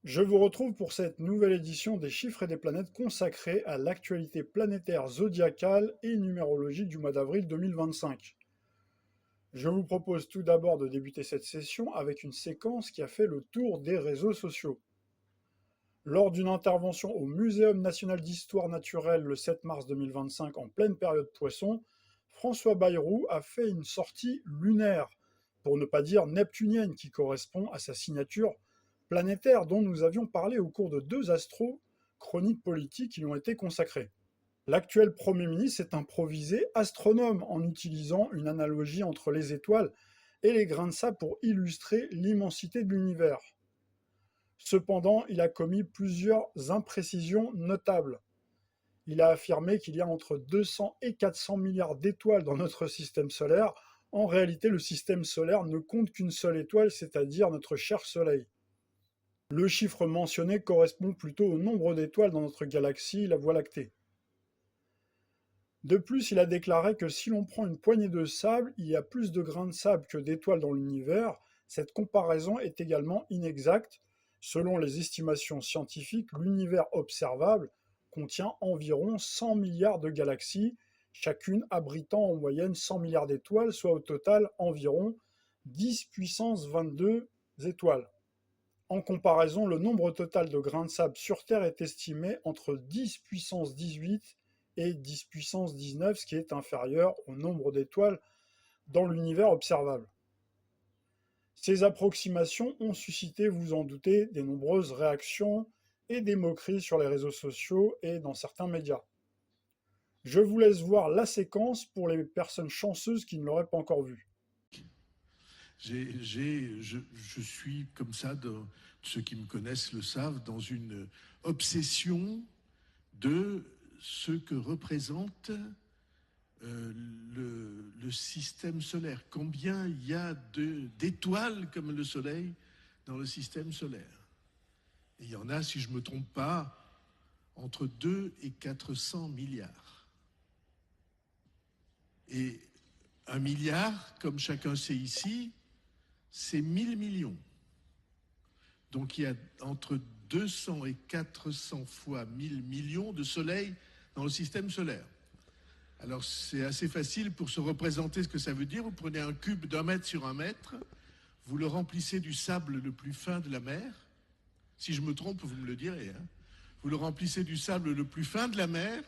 Je vous retrouve pour cette nouvelle édition des Chiffres et des planètes consacrée à l'actualité planétaire zodiacale et numérologique du mois d'avril 2025. Je vous propose tout d'abord de débuter cette session avec une séquence qui a fait le tour des réseaux sociaux. Lors d'une intervention au Muséum national d'histoire naturelle le 7 mars 2025 en pleine période poisson, François Bayrou a fait une sortie lunaire, pour ne pas dire neptunienne, qui correspond à sa signature planétaire dont nous avions parlé au cours de deux astros chroniques politiques qui lui ont été consacrées. L'actuel Premier ministre s'est improvisé astronome en utilisant une analogie entre les étoiles et les grains de sable pour illustrer l'immensité de l'univers. Cependant, il a commis plusieurs imprécisions notables. Il a affirmé qu'il y a entre 200 et 400 milliards d'étoiles dans notre système solaire. En réalité, le système solaire ne compte qu'une seule étoile, c'est-à-dire notre cher Soleil. Le chiffre mentionné correspond plutôt au nombre d'étoiles dans notre galaxie, la Voie lactée. De plus, il a déclaré que si l'on prend une poignée de sable, il y a plus de grains de sable que d'étoiles dans l'univers. Cette comparaison est également inexacte. Selon les estimations scientifiques, l'univers observable contient environ 100 milliards de galaxies, chacune abritant en moyenne 100 milliards d'étoiles, soit au total environ 10 puissance 22 étoiles. En comparaison, le nombre total de grains de sable sur Terre est estimé entre 10 puissance 18 et 10 puissance 19, ce qui est inférieur au nombre d'étoiles dans l'univers observable. Ces approximations ont suscité, vous en doutez, de nombreuses réactions et des moqueries sur les réseaux sociaux et dans certains médias. Je vous laisse voir la séquence pour les personnes chanceuses qui ne l'auraient pas encore vue. Je suis comme ça, ceux qui me connaissent le savent, dans une obsession de ce que représente le système solaire. Combien il y a d'étoiles comme le Soleil dans le système solaire? Et il y en a, si je ne me trompe pas, entre 2 et 400 milliards. Et 1 milliard, comme chacun sait ici, c'est 1000 millions. Donc il y a entre 200 et 400 fois 1000 millions de soleils dans le système solaire. Alors c'est assez facile pour se représenter ce que ça veut dire. Vous prenez un cube d'1 mètre sur 1 mètre, vous le remplissez du sable le plus fin de la mer. Si je me trompe, vous me le direz. Vous le remplissez du sable le plus fin de la mer,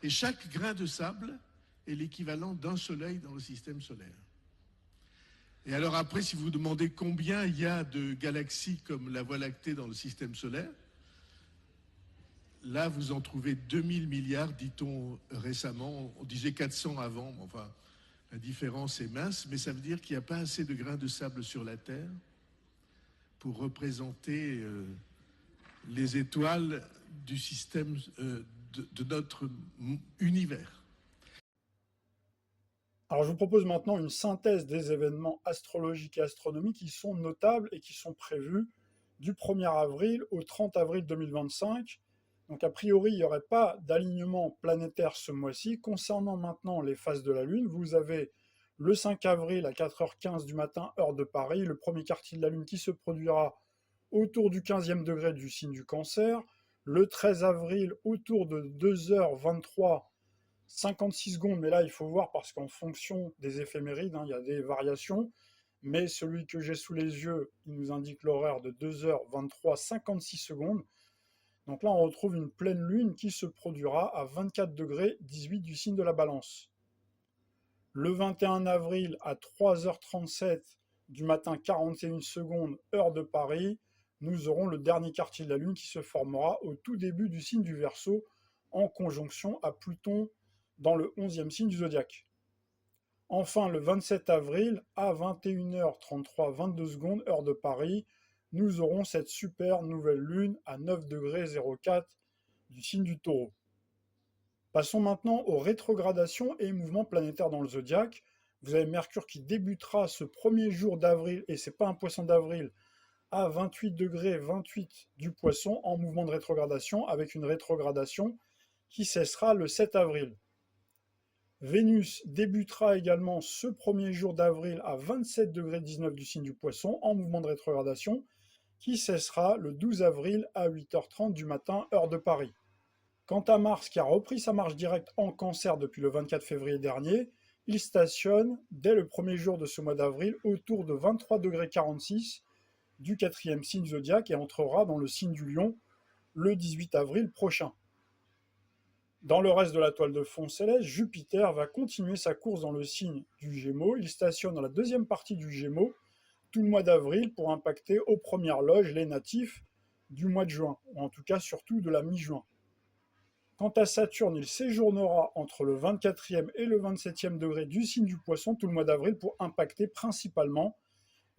et chaque grain de sable est l'équivalent d'un soleil dans le système solaire. Et alors après, si vous demandez combien il y a de galaxies comme la Voie lactée dans le système solaire, là vous en trouvez 2000 milliards, dit-on récemment. On disait 400 avant, enfin la différence est mince, mais ça veut dire qu'il n'y a pas assez de grains de sable sur la Terre pour représenter les étoiles du système de notre univers. Alors je vous propose maintenant une synthèse des événements astrologiques et astronomiques qui sont notables et qui sont prévus du 1er avril au 30 avril 2025. Donc a priori, il n'y aurait pas d'alignement planétaire ce mois-ci. Concernant maintenant les phases de la Lune, vous avez le 5 avril à 4h15 du matin, heure de Paris, le premier quartier de la Lune qui se produira autour du 15e degré du signe du Cancer. Le 13 avril, autour de 2h23, 56 secondes, mais là, il faut voir parce qu'en fonction des éphémérides, il y a des variations. Mais celui que j'ai sous les yeux, il nous indique l'horaire de 2h23, 56 secondes. Donc là, on retrouve une pleine lune qui se produira à 24 degrés 18 du signe de la Balance. Le 21 avril à 3h37 du matin, 41 secondes, heure de Paris, nous aurons le dernier quartier de la lune qui se formera au tout début du signe du Verseau en conjonction à Pluton dans le 11e signe du zodiaque. Enfin, le 27 avril, à 21h33, 22 secondes, heure de Paris, nous aurons cette super nouvelle lune à 9 degrés 04 du signe du Taureau. Passons maintenant aux rétrogradations et mouvements planétaires dans le zodiaque. Vous avez Mercure qui débutera ce premier jour d'avril, et c'est pas un poisson d'avril, à 28 degrés 28 du poisson en mouvement de rétrogradation, avec une rétrogradation qui cessera le 7 avril. Vénus débutera également ce premier jour d'avril à 27 degrés 19 du signe du Poisson en mouvement de rétrogradation qui cessera le 12 avril à 8h30 du matin, heure de Paris. Quant à Mars, qui a repris sa marche directe en Cancer depuis le 24 février dernier, il stationne dès le premier jour de ce mois d'avril autour de 23,46 °, du 4e signe zodiaque, et entrera dans le signe du Lion le 18 avril prochain. Dans le reste de la toile de fond céleste, Jupiter va continuer sa course dans le signe du Gémeaux. Il stationne dans la deuxième partie du Gémeaux tout le mois d'avril pour impacter aux premières loges les natifs du mois de juin, ou en tout cas surtout de la mi-juin. Quant à Saturne, il séjournera entre le 24e et le 27e degré du signe du Poisson tout le mois d'avril pour impacter principalement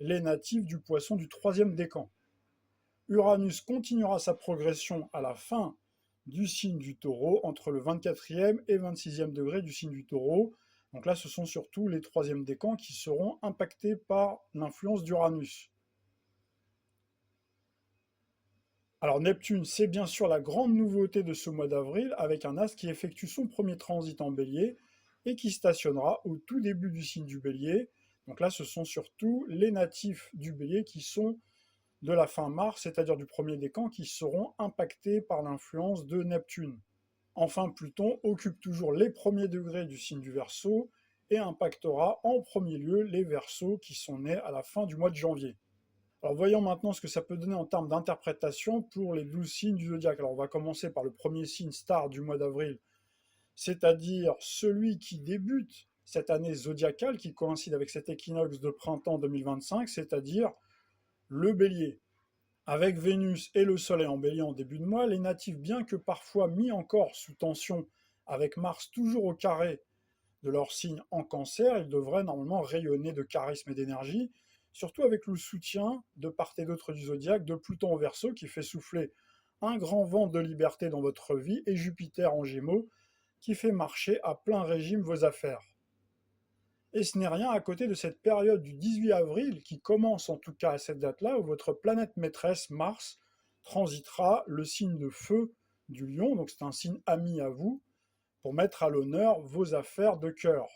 les natifs du Poisson du 3e décan. Uranus continuera sa progression à la fin du signe du Taureau, entre le 24e et 26e degré du signe du Taureau. Donc là, ce sont surtout les 3e décans qui seront impactés par l'influence d'Uranus. Alors Neptune, c'est bien sûr la grande nouveauté de ce mois d'avril, avec un astre qui effectue son premier transit en Bélier et qui stationnera au tout début du signe du Bélier. Donc là, ce sont surtout les natifs du Bélier qui sont de la fin mars, c'est-à-dire du premier décan, qui seront impactés par l'influence de Neptune. Enfin, Pluton occupe toujours les premiers degrés du signe du Verseau et impactera en premier lieu les Verseaux qui sont nés à la fin du mois de janvier. Alors voyons maintenant ce que ça peut donner en termes d'interprétation pour les 12 signes du zodiaque. Alors on va commencer par le premier signe star du mois d'avril, c'est-à-dire celui qui débute cette année zodiacale qui coïncide avec cet équinoxe de printemps 2025, c'est-à-dire le Bélier. Avec Vénus et le Soleil en Bélier en début de mois, les natifs, bien que parfois mis encore sous tension avec Mars toujours au carré de leur signe en Cancer, ils devraient normalement rayonner de charisme et d'énergie, surtout avec le soutien de part et d'autre du zodiaque de Pluton en Verseau qui fait souffler un grand vent de liberté dans votre vie, et Jupiter en Gémeaux qui fait marcher à plein régime vos affaires. Et ce n'est rien à côté de cette période du 18 avril, qui commence en tout cas à cette date-là, où votre planète maîtresse, Mars, transitera le signe de feu du Lion, donc c'est un signe ami à vous, pour mettre à l'honneur vos affaires de cœur.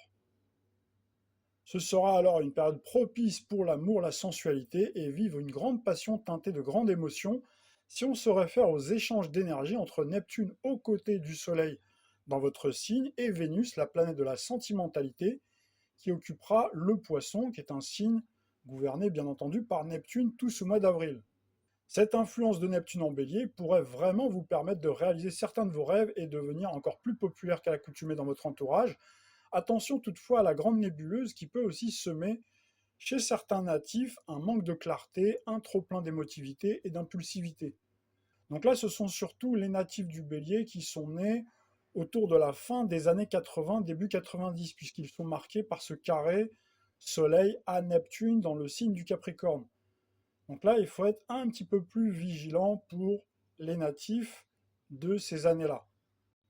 Ce sera alors une période propice pour l'amour, la sensualité et vivre une grande passion teintée de grandes émotions, si on se réfère aux échanges d'énergie entre Neptune aux côtés du Soleil dans votre signe et Vénus, la planète de la sentimentalité, qui occupera le Poisson, qui est un signe gouverné bien entendu par Neptune tout ce mois d'avril. Cette influence de Neptune en Bélier pourrait vraiment vous permettre de réaliser certains de vos rêves et devenir encore plus populaire qu'à l'accoutumée dans votre entourage. Attention toutefois à la grande nébuleuse qui peut aussi semer chez certains natifs un manque de clarté, un trop-plein d'émotivité et d'impulsivité. Donc là, ce sont surtout les natifs du Bélier qui sont nés autour de la fin des années 80, début 90, puisqu'ils sont marqués par ce carré Soleil à Neptune dans le signe du Capricorne. Donc là, il faut être un petit peu plus vigilant pour les natifs de ces années-là.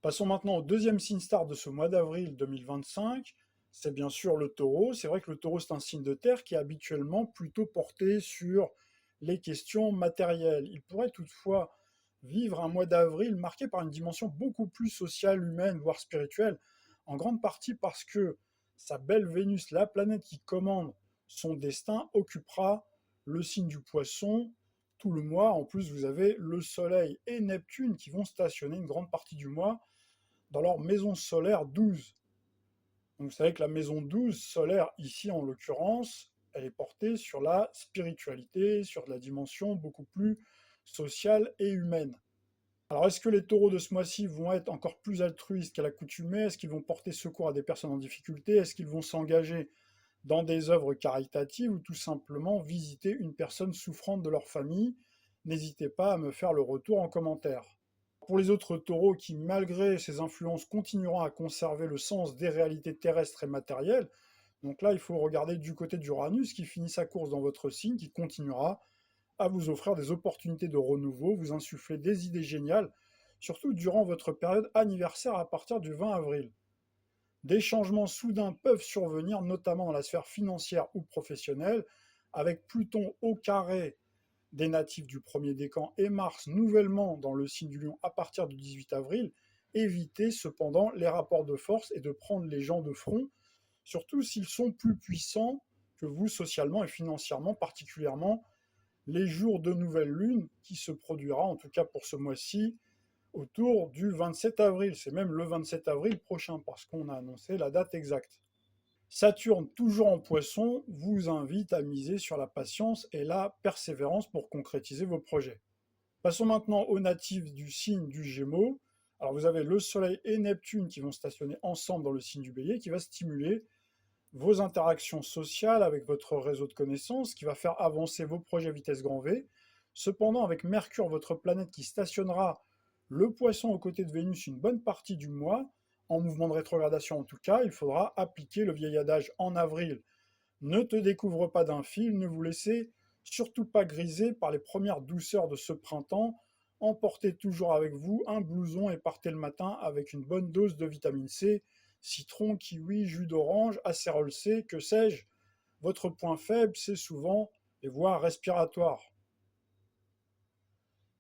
Passons maintenant au deuxième signe star de ce mois d'avril 2025, c'est bien sûr le Taureau. C'est vrai que le Taureau, c'est un signe de terre qui est habituellement plutôt porté sur les questions matérielles. Il pourrait toutefois vivre un mois d'avril marqué par une dimension beaucoup plus sociale, humaine, voire spirituelle, en grande partie parce que sa belle Vénus, la planète qui commande son destin, occupera le signe du Poisson tout le mois. En plus, vous avez le Soleil et Neptune qui vont stationner une grande partie du mois dans leur maison solaire 12. Donc vous savez que la maison 12 solaire, ici en l'occurrence, elle est portée sur la spiritualité, sur la dimension beaucoup plus sociale et humaine. Alors est-ce que les taureaux de ce mois-ci vont être encore plus altruistes qu'à l'accoutumée? Est-ce qu'ils vont porter secours à des personnes en difficulté? Est-ce qu'ils vont s'engager dans des œuvres caritatives ou tout simplement visiter une personne souffrante de leur famille? N'hésitez pas à me faire le retour en commentaire. Pour les autres taureaux qui, malgré ces influences, continueront à conserver le sens des réalités terrestres et matérielles, donc là, il faut regarder du côté d'Uranus qui finit sa course dans votre signe, qui continuera à vous offrir des opportunités de renouveau, vous insuffler des idées géniales, surtout durant votre période anniversaire à partir du 20 avril. Des changements soudains peuvent survenir, notamment dans la sphère financière ou professionnelle, avec Pluton au carré des natifs du premier décan et Mars nouvellement dans le signe du Lion à partir du 18 avril. Évitez cependant les rapports de force et de prendre les gens de front, surtout s'ils sont plus puissants que vous socialement et financièrement particulièrement. les jours de nouvelle lune qui se produira, en tout cas pour ce mois-ci, autour du 27 avril. C'est même le 27 avril prochain parce qu'on a annoncé la date exacte. Saturne, toujours en poisson, vous invite à miser sur la patience et la persévérance pour concrétiser vos projets. Passons maintenant aux natifs du signe du Gémeaux. Alors vous avez le Soleil et Neptune qui vont stationner ensemble dans le signe du Bélier, qui va stimuler vos interactions sociales avec votre réseau de connaissances, qui va faire avancer vos projets à vitesse grand V. Cependant, avec Mercure, votre planète qui stationnera le Poisson aux côtés de Vénus une bonne partie du mois, en mouvement de rétrogradation en tout cas, il faudra appliquer le vieil adage en avril. Ne te découvre pas d'un fil, ne vous laissez surtout pas griser par les premières douceurs de ce printemps. Emportez toujours avec vous un blouson et partez le matin avec une bonne dose de vitamine C, citron, kiwi, jus d'orange, acérol C, que sais-je. Votre point faible, c'est souvent les voies respiratoires.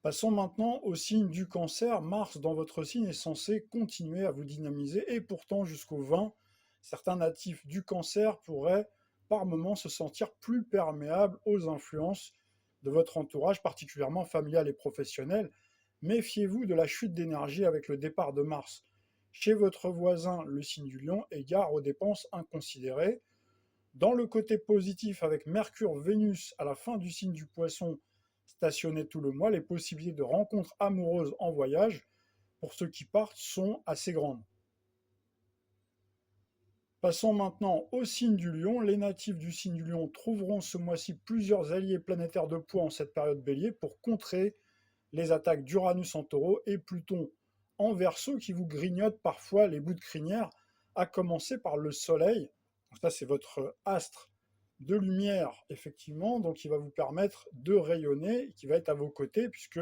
Passons maintenant au signe du Cancer. Mars, dans votre signe, est censé continuer à vous dynamiser et pourtant jusqu'au 20, certains natifs du Cancer pourraient par moments se sentir plus perméables aux influences de votre entourage, particulièrement familial et professionnel. Méfiez-vous de la chute d'énergie avec le départ de Mars chez votre voisin, le signe du Lion, et gare aux dépenses inconsidérées. Dans le côté positif, avec Mercure, Vénus à la fin du signe du Poisson, stationné tout le mois, les possibilités de rencontres amoureuses en voyage, pour ceux qui partent, sont assez grandes. Passons maintenant au signe du Lion. Les natifs du signe du Lion trouveront ce mois-ci plusieurs alliés planétaires de poids en cette période Bélier pour contrer les attaques d'Uranus en Taureau et Pluton en Verseau qui vous grignote parfois les bouts de crinière, à commencer par le Soleil. Donc ça, c'est votre astre de lumière, effectivement, donc il va vous permettre de rayonner, qui va être à vos côtés, puisque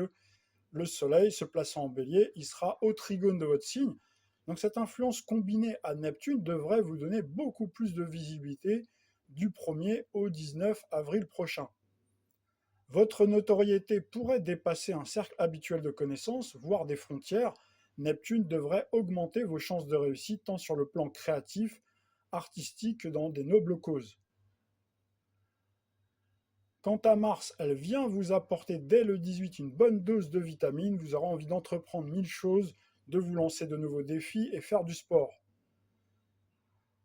le Soleil, se plaçant en Bélier, il sera au trigone de votre signe. Donc cette influence combinée à Neptune devrait vous donner beaucoup plus de visibilité du 1er au 19 avril prochain. Votre notoriété pourrait dépasser un cercle habituel de connaissances, voire des frontières. Neptune devrait augmenter vos chances de réussite tant sur le plan créatif, artistique que dans des nobles causes. Quant à Mars, elle vient vous apporter dès le 18 une bonne dose de vitamines, vous aurez envie d'entreprendre mille choses, de vous lancer de nouveaux défis et faire du sport.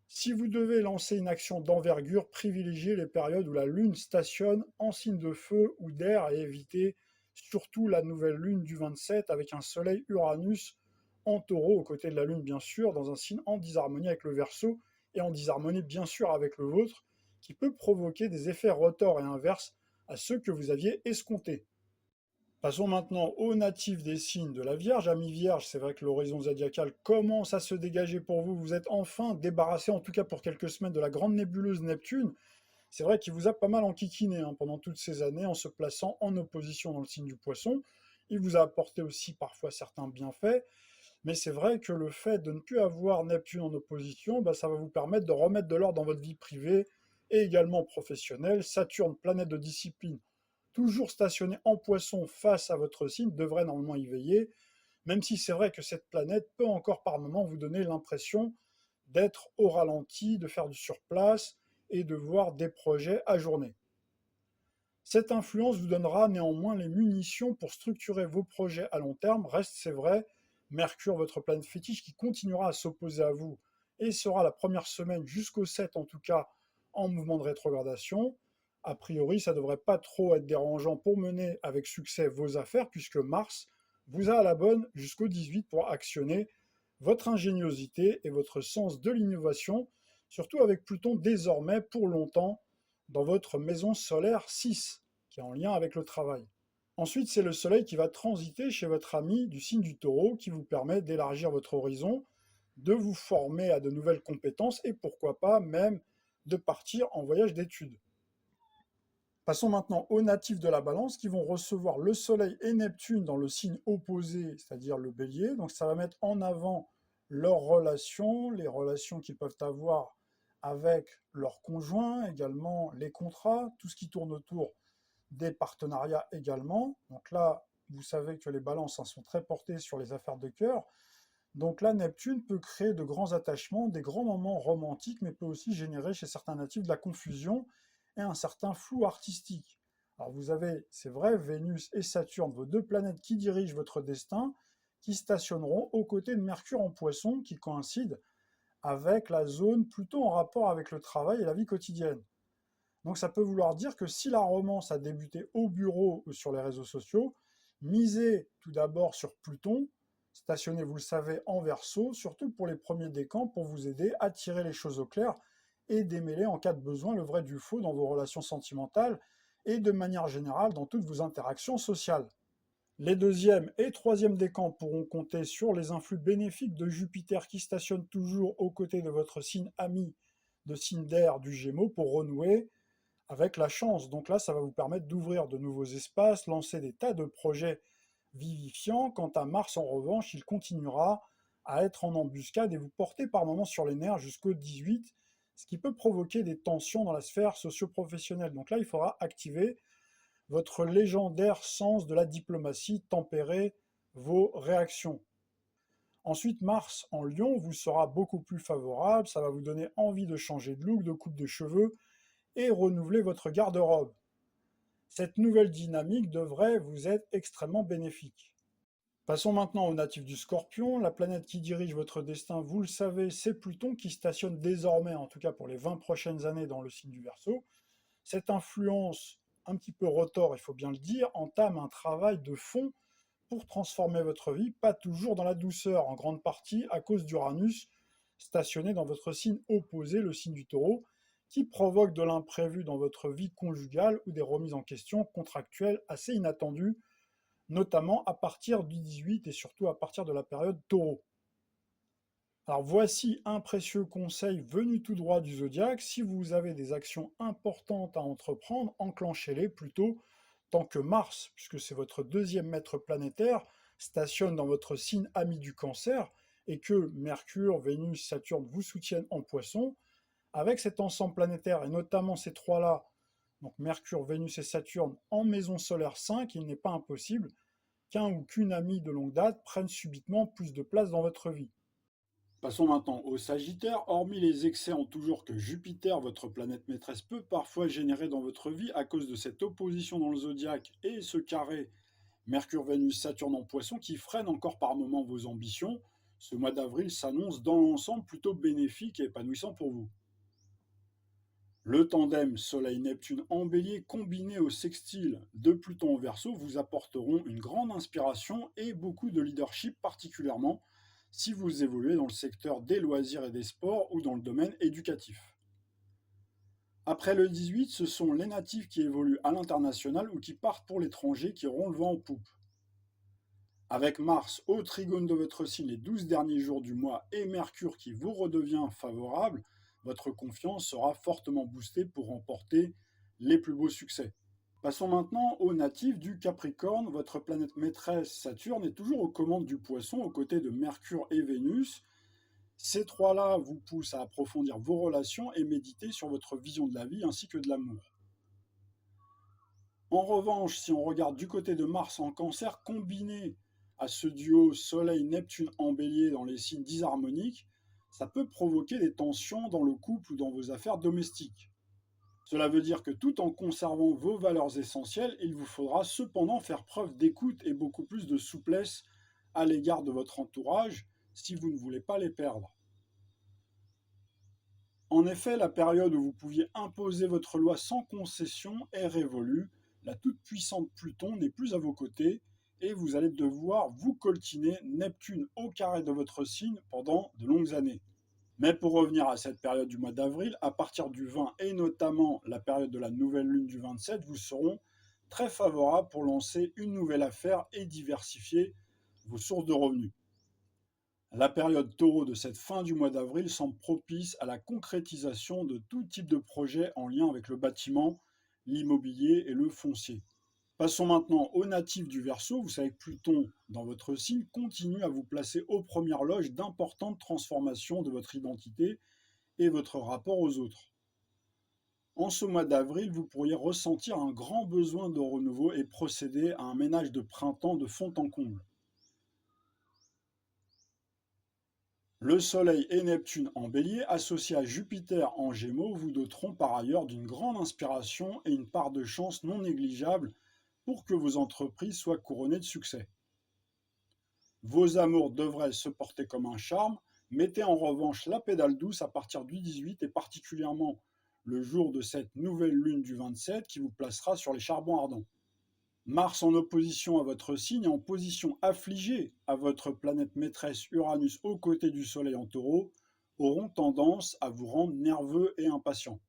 Si vous devez lancer une action d'envergure, privilégiez les périodes où la Lune stationne en signe de feu ou d'air et évitez surtout la nouvelle Lune du 27 avec un Soleil Uranus en Taureau aux côtés de la Lune bien sûr, dans un signe en disharmonie avec le Verseau et en disharmonie bien sûr avec le vôtre, qui peut provoquer des effets rotors et inverses à ceux que vous aviez escomptés. Passons maintenant aux natifs des signes de la Vierge. Amis Vierge, c'est vrai que l'horizon zodiacal commence à se dégager pour vous. Vous êtes enfin débarrassé, en tout cas pour quelques semaines, de la grande nébuleuse Neptune. C'est vrai qu'il vous a pas mal enquiquiné pendant toutes ces années en se plaçant en opposition dans le signe du Poisson. Il vous a apporté aussi parfois certains bienfaits. Mais c'est vrai que le fait de ne plus avoir Neptune en opposition, ça va vous permettre de remettre de l'ordre dans votre vie privée et également professionnelle. Saturne, planète de discipline, toujours stationné en Poisson face à votre signe, devrait normalement y veiller, même si c'est vrai que cette planète peut encore par moments vous donner l'impression d'être au ralenti, de faire du surplace et de voir des projets ajournés. Cette influence vous donnera néanmoins les munitions pour structurer vos projets à long terme. Reste, c'est vrai, Mercure, votre planète fétiche, qui continuera à s'opposer à vous et sera la première semaine jusqu'au 7 en tout cas en mouvement de rétrogradation. A priori, ça ne devrait pas trop être dérangeant pour mener avec succès vos affaires puisque Mars vous a à la bonne jusqu'au 18 pour actionner votre ingéniosité et votre sens de l'innovation, surtout avec Pluton désormais pour longtemps dans votre maison solaire 6, qui est en lien avec le travail. Ensuite, c'est le Soleil qui va transiter chez votre ami du signe du Taureau, qui vous permet d'élargir votre horizon, de vous former à de nouvelles compétences et pourquoi pas même de partir en voyage d'études. Passons maintenant aux natifs de la Balance qui vont recevoir le Soleil et Neptune dans le signe opposé, c'est-à-dire le Bélier. Donc ça va mettre en avant leurs relations, les relations qu'ils peuvent avoir avec leurs conjoints, également les contrats, tout ce qui tourne autour des partenariats également. Donc là, vous savez que les balances sont très portées sur les affaires de cœur. Donc là, Neptune peut créer de grands attachements, des grands moments romantiques, mais peut aussi générer chez certains natifs de la confusion et un certain flou artistique. Alors vous avez, c'est vrai, Vénus et Saturne, vos deux planètes qui dirigent votre destin, qui stationneront aux côtés de Mercure en Poisson, qui coïncide avec la zone plutôt en rapport avec le travail et la vie quotidienne. Donc ça peut vouloir dire que si la romance a débuté au bureau ou sur les réseaux sociaux, misez tout d'abord sur Pluton, stationné, vous le savez, en Verseau, surtout pour les premiers décans, pour vous aider à tirer les choses au clair et démêler en cas de besoin le vrai du faux dans vos relations sentimentales et de manière générale dans toutes vos interactions sociales. Les deuxième et troisième décans pourront compter sur les influx bénéfiques de Jupiter qui stationne toujours aux côtés de votre signe ami de signe d'air du Gémeaux pour renouer avec la chance. Donc là, ça va vous permettre d'ouvrir de nouveaux espaces, lancer des tas de projets vivifiants. Quant à Mars, en revanche, il continuera à être en embuscade et vous porter par moments sur les nerfs jusqu'au 18, ce qui peut provoquer des tensions dans la sphère socio-professionnelle. Donc là, il faudra activer votre légendaire sens de la diplomatie, tempérer vos réactions. Ensuite, Mars en Lion vous sera beaucoup plus favorable, ça va vous donner envie de changer de look, de coupe de cheveux et renouveler votre garde-robe. Cette nouvelle dynamique devrait vous être extrêmement bénéfique. Passons maintenant aux natifs du Scorpion. La planète qui dirige votre destin, vous le savez, c'est Pluton qui stationne désormais, en tout cas pour les 20 prochaines années, dans le signe du Verseau. Cette influence un petit peu rotor, il faut bien le dire, entame un travail de fond pour transformer votre vie, pas toujours dans la douceur, en grande partie à cause d'Uranus, stationné dans votre signe opposé, le signe du Taureau, qui provoque de l'imprévu dans votre vie conjugale ou des remises en question contractuelles assez inattendues, notamment à partir du 18 et surtout à partir de la période Taureau. Alors voici un précieux conseil venu tout droit du zodiaque. Si vous avez des actions importantes à entreprendre, enclenchez-les plutôt tant que Mars, puisque c'est votre deuxième maître planétaire, stationne dans votre signe ami du Cancer et que Mercure, Vénus, Saturne vous soutiennent en Poisson. Avec cet ensemble planétaire et notamment ces trois-là, donc Mercure, Vénus et Saturne en maison solaire 5, il n'est pas impossible qu'un ou qu'une amie de longue date prenne subitement plus de place dans votre vie. Passons maintenant au Sagittaire. Hormis les excès en toujours que Jupiter, votre planète maîtresse, peut parfois générer dans votre vie à cause de cette opposition dans le zodiaque et ce carré Mercure, Vénus, Saturne en Poisson qui freine encore par moments vos ambitions, ce mois d'avril s'annonce dans l'ensemble plutôt bénéfique et épanouissant pour vous. Le tandem Soleil-Neptune en Bélier combiné au sextile de Pluton en Verseau vous apporteront une grande inspiration et beaucoup de leadership, particulièrement si vous évoluez dans le secteur des loisirs et des sports ou dans le domaine éducatif. Après le 18, ce sont les natifs qui évoluent à l'international ou qui partent pour l'étranger qui auront le vent en poupe. Avec Mars au trigone de votre signe les 12 derniers jours du mois et Mercure qui vous redevient favorable, votre confiance sera fortement boostée pour remporter les plus beaux succès. Passons maintenant aux natifs du Capricorne. Votre planète maîtresse Saturne est toujours aux commandes du Poisson aux côtés de Mercure et Vénus. Ces trois-là vous poussent à approfondir vos relations et méditer sur votre vision de la vie ainsi que de l'amour. En revanche, si on regarde du côté de Mars en Cancer, combiné à ce duo Soleil-Neptune en Bélier dans les signes disharmoniques, ça peut provoquer des tensions dans le couple ou dans vos affaires domestiques. Cela veut dire que tout en conservant vos valeurs essentielles, il vous faudra cependant faire preuve d'écoute et beaucoup plus de souplesse à l'égard de votre entourage si vous ne voulez pas les perdre. En effet, la période où vous pouviez imposer votre loi sans concession est révolue, la toute-puissante Pluton n'est plus à vos côtés et vous allez devoir vous coltiner Neptune au carré de votre signe pendant de longues années. Mais pour revenir à cette période du mois d'avril, à partir du 20 et notamment la période de la nouvelle lune du 27, vous seront très favorables pour lancer une nouvelle affaire et diversifier vos sources de revenus. La période taureau de cette fin du mois d'avril semble propice à la concrétisation de tout type de projet en lien avec le bâtiment, l'immobilier et le foncier. Passons maintenant aux natifs du Verseau. Vous savez que Pluton, dans votre signe, continue à vous placer aux premières loges d'importantes transformations de votre identité et votre rapport aux autres. En ce mois d'avril, vous pourriez ressentir un grand besoin de renouveau et procéder à un ménage de printemps de fond en comble. Le Soleil et Neptune en Bélier, associés à Jupiter en Gémeaux, vous doteront par ailleurs d'une grande inspiration et une part de chance non négligeable pour que vos entreprises soient couronnées de succès. Vos amours devraient se porter comme un charme. Mettez en revanche la pédale douce à partir du 18 et particulièrement le jour de cette nouvelle lune du 27 qui vous placera sur les charbons ardents. Mars en opposition à votre signe et en position affligée à votre planète maîtresse Uranus aux côtés du Soleil en Taureau auront tendance à vous rendre nerveux et impatient.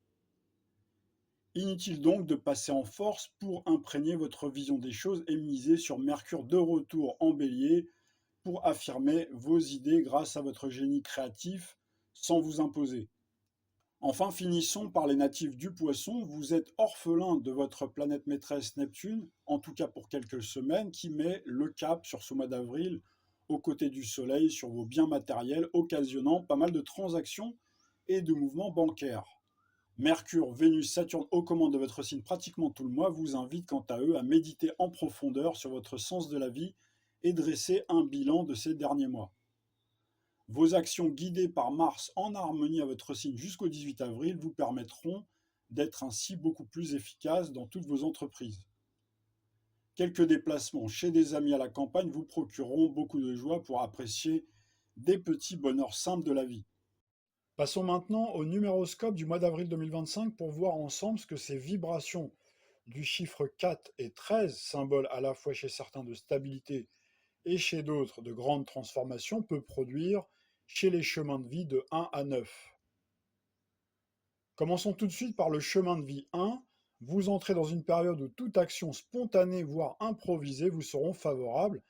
Inutile donc de passer en force pour imprégner votre vision des choses et miser sur Mercure de retour en Bélier pour affirmer vos idées grâce à votre génie créatif sans vous imposer. Enfin, finissons par les natifs du Poisson. Vous êtes orphelin de votre planète maîtresse Neptune, en tout cas pour quelques semaines, qui met le cap sur ce mois d'avril aux côtés du Soleil sur vos biens matériels, occasionnant pas mal de transactions et de mouvements bancaires. Mercure, Vénus, Saturne aux commandes de votre signe pratiquement tout le mois vous invitent quant à eux à méditer en profondeur sur votre sens de la vie et dresser un bilan de ces derniers mois. Vos actions guidées par Mars en harmonie à votre signe jusqu'au 18 avril vous permettront d'être ainsi beaucoup plus efficace dans toutes vos entreprises. Quelques déplacements chez des amis à la campagne vous procureront beaucoup de joie pour apprécier des petits bonheurs simples de la vie. Passons maintenant au numéroscope du mois d'avril 2025 pour voir ensemble ce que ces vibrations du chiffre 4 et 13, symboles à la fois chez certains de stabilité et chez d'autres de grandes transformations, peut produire chez les chemins de vie de 1 à 9. Commençons tout de suite par le chemin de vie 1. Vous entrez dans une période où toute action spontanée, voire improvisée, vous seront favorables.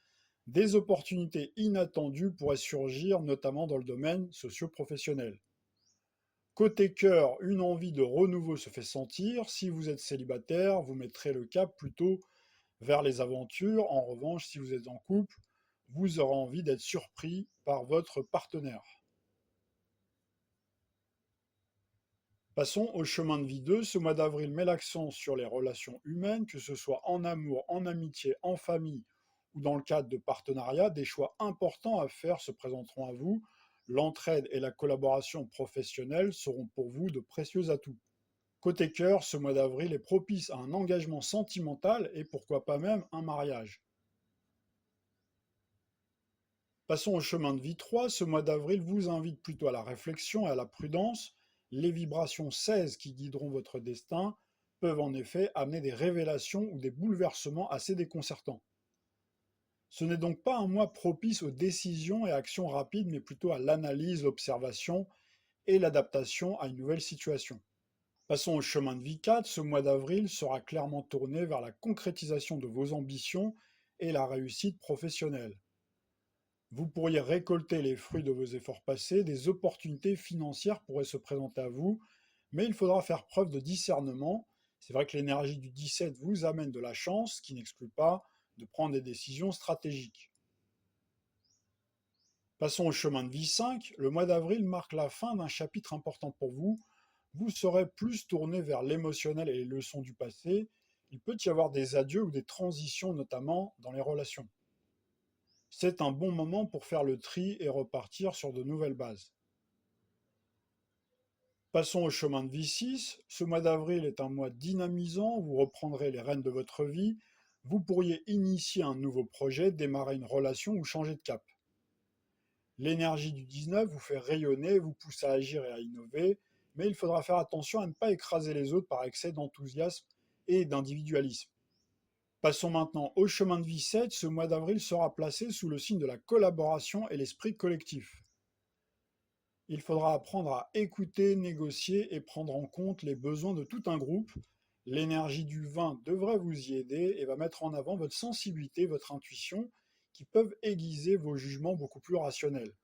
Des opportunités inattendues pourraient surgir, notamment dans le domaine socio-professionnel. Côté cœur, une envie de renouveau se fait sentir. Si vous êtes célibataire, vous mettrez le cap plutôt vers les aventures. En revanche, si vous êtes en couple, vous aurez envie d'être surpris par votre partenaire. Passons au chemin de vie 2. Ce mois d'avril met l'accent sur les relations humaines, que ce soit en amour, en amitié, en famille ou dans le cadre de partenariats. Des choix importants à faire se présenteront à vous. L'entraide et la collaboration professionnelle seront pour vous de précieux atouts. Côté cœur, ce mois d'avril est propice à un engagement sentimental et pourquoi pas même un mariage. Passons au chemin de vie 3. Ce mois d'avril vous invite plutôt à la réflexion et à la prudence. Les vibrations 16 qui guideront votre destin peuvent en effet amener des révélations ou des bouleversements assez déconcertants. Ce n'est donc pas un mois propice aux décisions et actions rapides, mais plutôt à l'analyse, l'observation et l'adaptation à une nouvelle situation. Passons au chemin de vie 4. Ce mois d'avril sera clairement tourné vers la concrétisation de vos ambitions et la réussite professionnelle. Vous pourriez récolter les fruits de vos efforts passés, des opportunités financières pourraient se présenter à vous, mais il faudra faire preuve de discernement. C'est vrai que l'énergie du 17 vous amène de la chance, ce qui n'exclut pas de prendre des décisions stratégiques. Passons au chemin de vie 5. Le mois d'avril marque la fin d'un chapitre important pour vous. Vous serez plus tourné vers l'émotionnel et les leçons du passé. Il peut y avoir des adieux ou des transitions, notamment dans les relations. C'est un bon moment pour faire le tri et repartir sur de nouvelles bases. Passons au chemin de vie 6. Ce mois d'avril est un mois dynamisant, vous reprendrez les rênes de votre vie, vous pourriez initier un nouveau projet, démarrer une relation ou changer de cap. L'énergie du 19 vous fait rayonner, vous pousse à agir et à innover, mais il faudra faire attention à ne pas écraser les autres par excès d'enthousiasme et d'individualisme. Passons maintenant au chemin de vie 7. Ce mois d'avril sera placé sous le signe de la collaboration et l'esprit collectif. Il faudra apprendre à écouter, négocier et prendre en compte les besoins de tout un groupe. L'énergie du 20 devrait vous y aider et va mettre en avant votre sensibilité, votre intuition, qui peuvent aiguiser vos jugements beaucoup plus rationnels.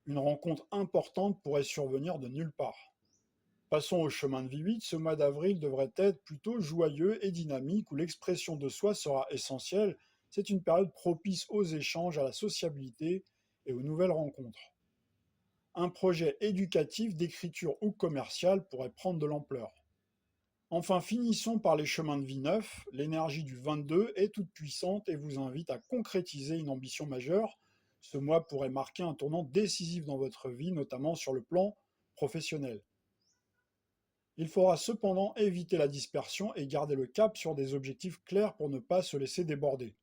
Une rencontre importante pourrait survenir de nulle part. Passons au chemin de vie 8. Ce mois d'avril devrait être plutôt joyeux et dynamique où l'expression de soi sera essentielle. C'est une période propice aux échanges, à la sociabilité et aux nouvelles rencontres. Un projet éducatif, d'écriture ou commercial pourrait prendre de l'ampleur. Enfin, finissons par les chemins de vie 9. L'énergie du 22 est toute puissante et vous invite à concrétiser une ambition majeure. Ce mois pourrait marquer un tournant décisif dans votre vie, notamment sur le plan professionnel. Il faudra cependant éviter la dispersion et garder le cap sur des objectifs clairs pour ne pas se laisser déborder.